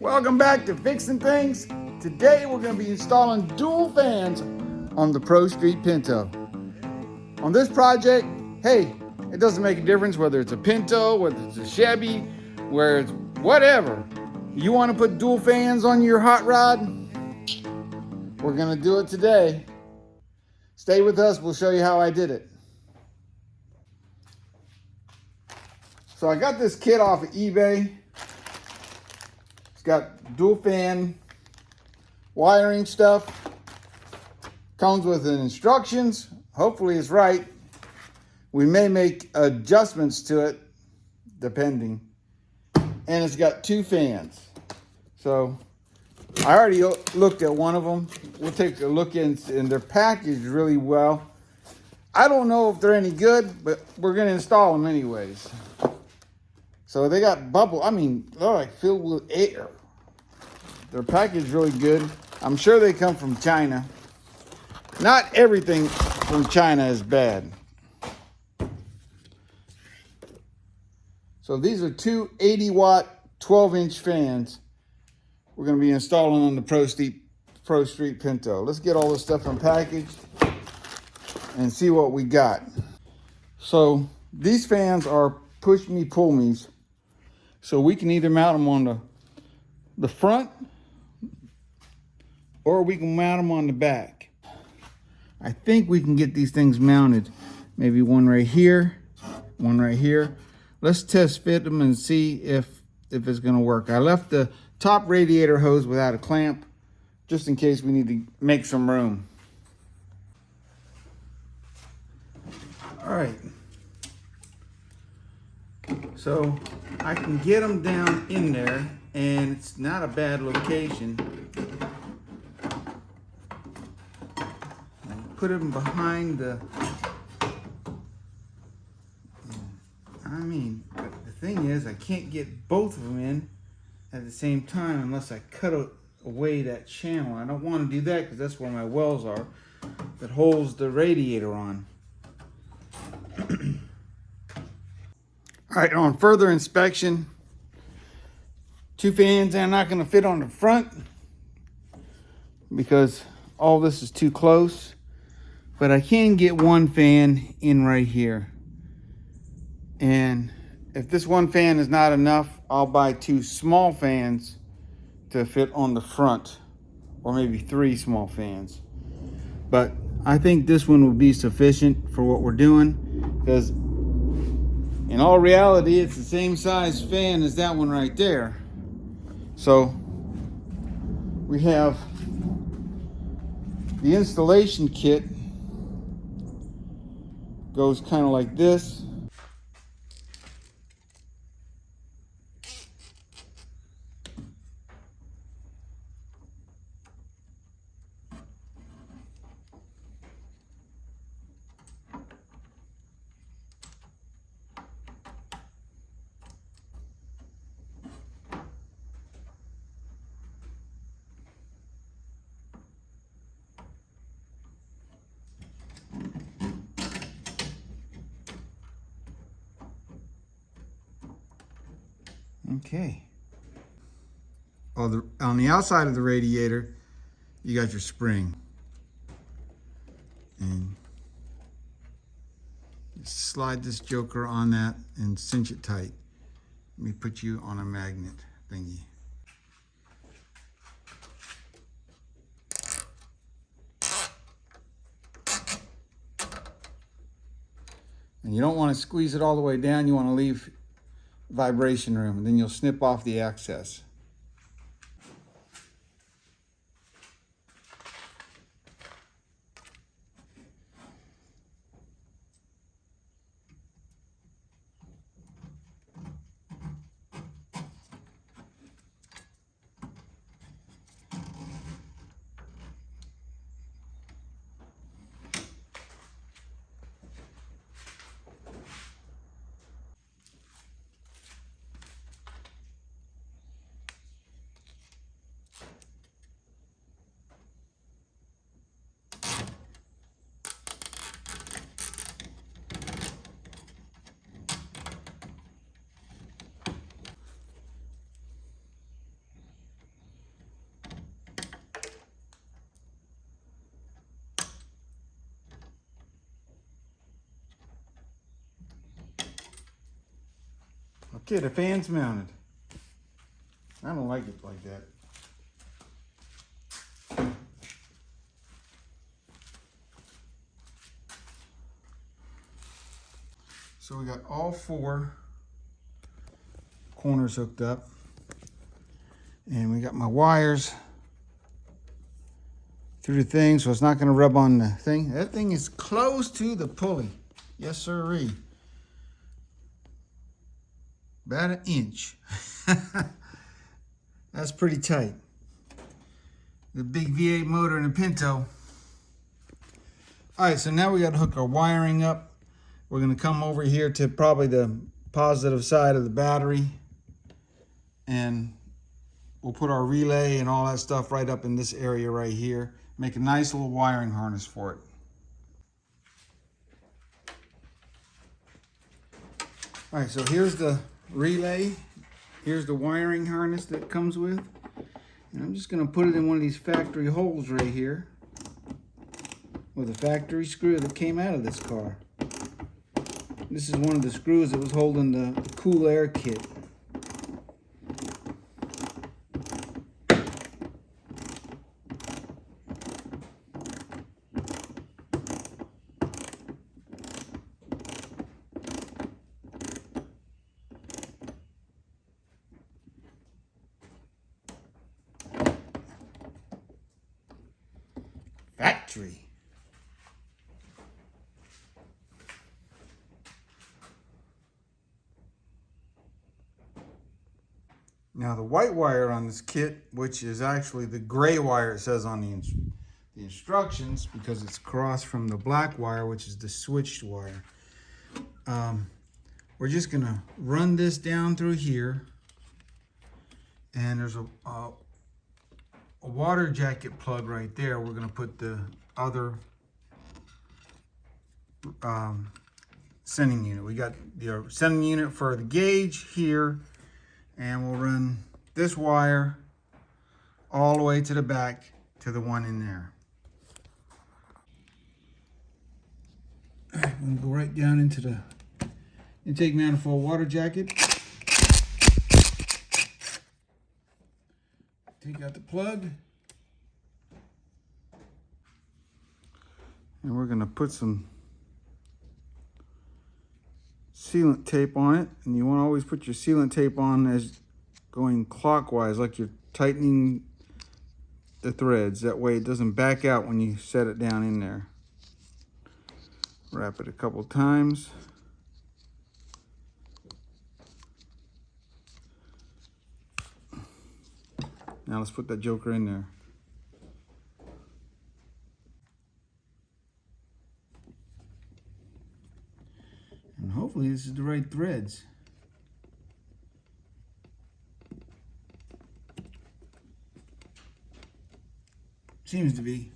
Welcome back to Fixing Things. Today we're going to be installing dual fans on the Pro Street Pinto. On this project, hey, it doesn't make a difference whether it's a Pinto, whether it's a Chevy, where it's whatever. You want to put dual fans on your hot rod? We're going to do it today. Stay with us, we'll show you how I did it. So I got this kit off of eBay. It's got dual fan wiring stuff. Comes with an instructions. Hopefully it's right. We may make adjustments to it, depending. And it's got two fans. So I already looked at one of them. We'll take a look in, and they're packaged really well. I don't know if they're any good, but we're gonna install them anyways. So they got bubble, they're like filled with air. They're packaged really good. I'm sure they come from China. Not everything from China is bad. So these are two 80-watt, 12-inch fans we're gonna be installing on the Pro Street Pinto. Let's get all this stuff unpackaged and see what we got. So these fans are push me, pull me's. So we can either mount them on the front or we can mount them on the back. I think we can get these things mounted. Maybe one right here, one right here. Let's test fit them and see if it's gonna work. I left the top radiator hose without a clamp, just in case we need to make some room. All right. So I can get them down in there, and it's not a bad location. I'll put them behind the, the thing is I can't get both of them in at the same time unless I cut away that channel. I don't want to do that because that's where my wells are that holds the radiator on. All right, on further inspection, two fans are not going to fit on the front because all this is too close, but I can get one fan in right here. And if this one fan is not enough, I'll buy two small fans to fit on the front, or maybe three small fans. But I think this one will be sufficient for what we're doing, because in all reality, it's the same size fan as that one right there. So we have the installation kit goes kind of like this. Okay. On the outside of the radiator, you got your spring. And slide this joker on that and cinch it tight. Let me put you on a magnet thingy. And you don't want to squeeze it all the way down. You want to leave vibration room, and then you'll snip off the excess. Okay, the fan's mounted. I don't like it like that. So we got all 4 corners hooked up. And we got my wires through the thing, so it's not going to rub on the thing. That thing is close to the pulley. Yes, sirree. About an inch. That's pretty tight. The big V8 motor in a Pinto. All right, so now we got to hook our wiring up. We're going to come over here to probably the positive side of the battery. And we'll put our relay and all that stuff right up in this area right here. Make a nice little wiring harness for it. All right, so here's the relay. Here's the wiring harness that it comes with. And I'm just going to put it in one of these factory holes right here with a factory screw that came out of this car. This is one of the screws that was holding the cool air kit. Factory. Now the white wire on this kit, which is actually the gray wire it says on the instructions, because it's across from the black wire, which is the switched wire. We're just gonna run this down through here, and there's a water jacket plug right there. We're gonna put the other sending unit. We got the sending unit for the gauge here, and we'll run this wire all the way to the back to the one in there. All right, we'll go right down into the intake manifold water jacket. Take out the plug. And we're gonna put some sealant tape on it. And you wanna always put your sealant tape on as going clockwise, like you're tightening the threads. That way it doesn't back out when you set it down in there. Wrap it a couple times. Now let's put that joker in there. And hopefully this is the right threads. Seems to be.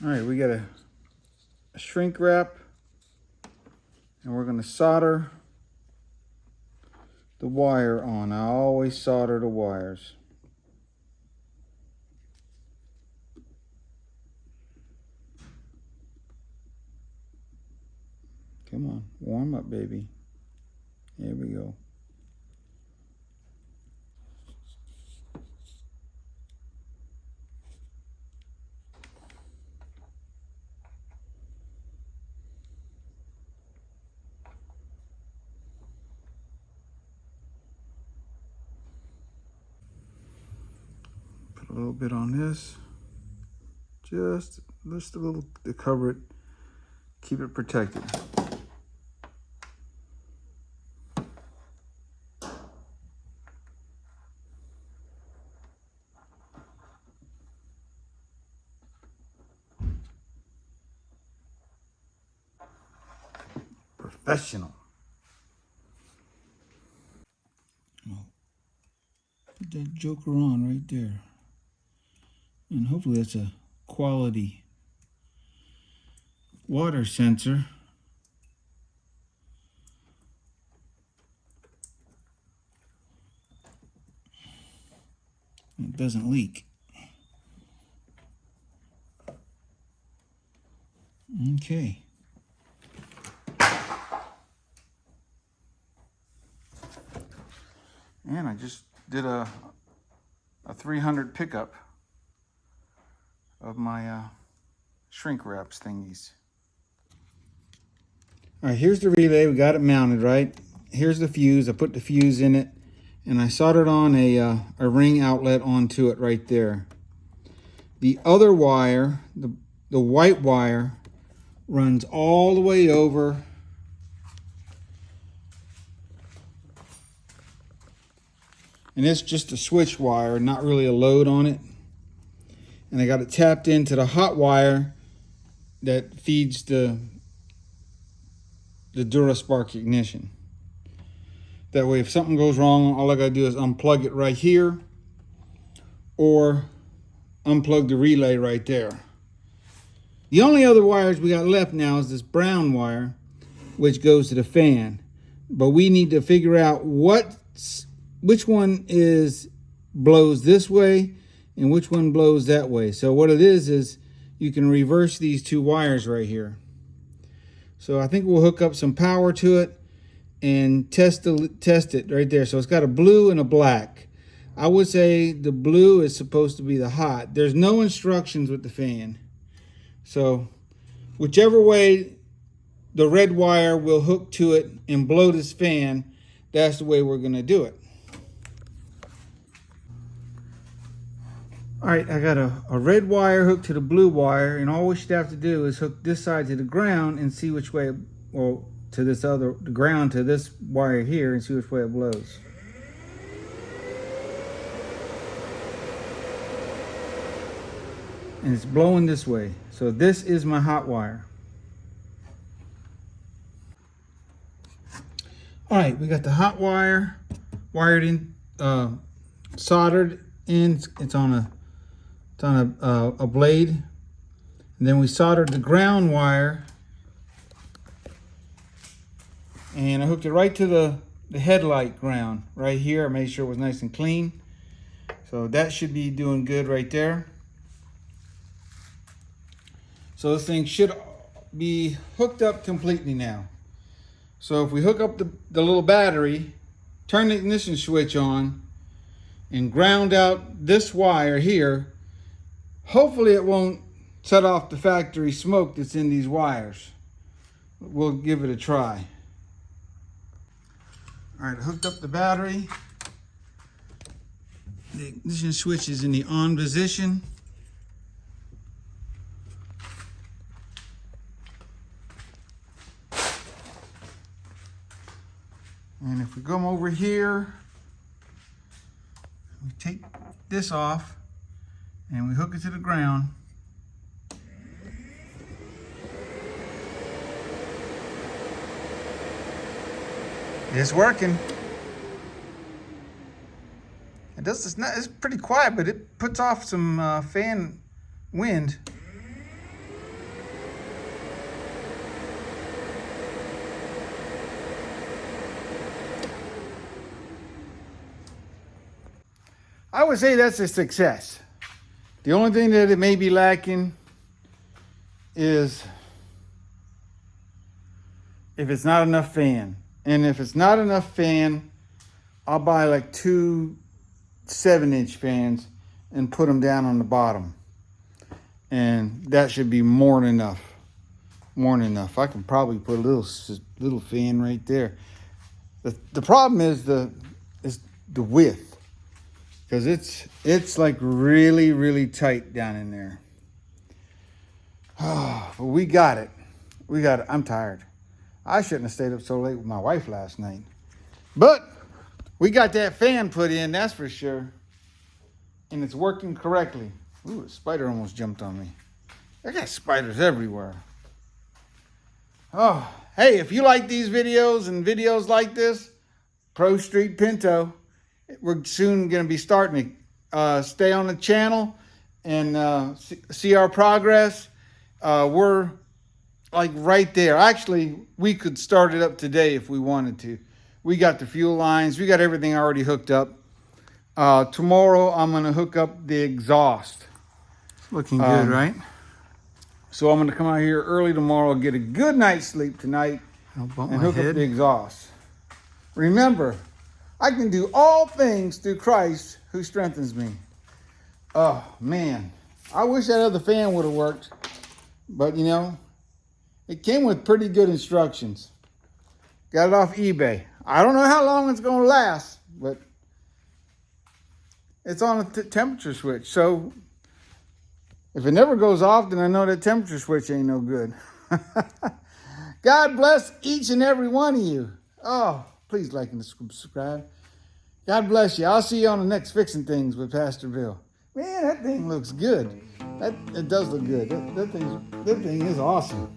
All right, we got a shrink wrap, and we're going to solder the wire on. I always solder the wires. Come on, warm up, baby. Here we go. Put a little bit on this. Just a little to cover it, keep it protected. professional. Put that joker on right there. And hopefully that's a quality water sensor. It doesn't leak. Okay. And I just did a 300 pickup of my shrink wraps thingies. All right, here's the relay. We got it mounted, right? Here's the fuse. I put the fuse in it, and I soldered on a ring outlet onto it right there. The other wire, the white wire, runs all the way over and it's just a switch wire, not really a load on it. And I got it tapped into the hot wire that feeds the DuraSpark ignition. That way if something goes wrong, all I gotta do is unplug it right here or unplug the relay right there. The only other wires we got left now is this brown wire, which goes to the fan. But we need to figure out which one blows this way and which one blows that way. So what it is you can reverse these two wires right here. So I think we'll hook up some power to it and test it right there. So it's got a blue and a black. I would say the blue is supposed to be the hot. There's no instructions with the fan. So whichever way the red wire will hook to it and blow this fan, that's the way we're going to do it. All right, I got a red wire hooked to the blue wire, and all we should have to do is hook this side to the ground and see which way, well, to the ground to this wire here, and see which way it blows. And it's blowing this way. So this is my hot wire. All right, we got the hot wire wired in, soldered in. It's on a blade. And then we soldered the ground wire, and I hooked it right to the headlight ground right here. I made sure it was nice and clean. So that should be doing good right there. So this thing should be hooked up completely now. So if we hook up the little battery, turn the ignition switch on, and ground out this wire here, hopefully it won't set off the factory smoke that's in these wires. We'll give it a try. All right, I hooked up the battery. The ignition switch is in the on position. And if we come over here, we take this off and we hook it to the ground. It's working. It's pretty quiet, but it puts off some fan wind. I would say that's a success. The only thing that it may be lacking is if it's not enough fan. And if it's not enough fan, I'll buy like 2 7-inch fans and put them down on the bottom. And that should be more than enough. More than enough. I can probably put a little fan right there. The problem is the width. Because it's like really, really tight down in there. Oh, but we got it. We got it. I'm tired. I shouldn't have stayed up so late with my wife last night. But we got that fan put in, that's for sure. And it's working correctly. Ooh, a spider almost jumped on me. I got spiders everywhere. Oh, Hey, if you like these videos and videos like this, Pro Street Pinto, we're soon going to be starting to stay on the channel and see our progress. We're like right there. Actually, we could start it up today if we wanted to. We got the fuel lines. We got everything already hooked up. Tomorrow, I'm going to hook up the exhaust. Looking good, right? So I'm going to come out here early tomorrow, get a good night's sleep tonight, and hook up the exhaust. Remember, I can do all things through Christ who strengthens me. Oh, man. I wish that other fan would have worked. But, you know, it came with pretty good instructions. Got it off eBay. I don't know how long it's going to last, but it's on a temperature switch. So if it never goes off, then I know that temperature switch ain't no good. God bless each and every one of you. Oh, please like and subscribe. God bless you. I'll see you on the next Fixing Things with Pastor Bill. Man, that thing looks good. It does look good. That thing is awesome.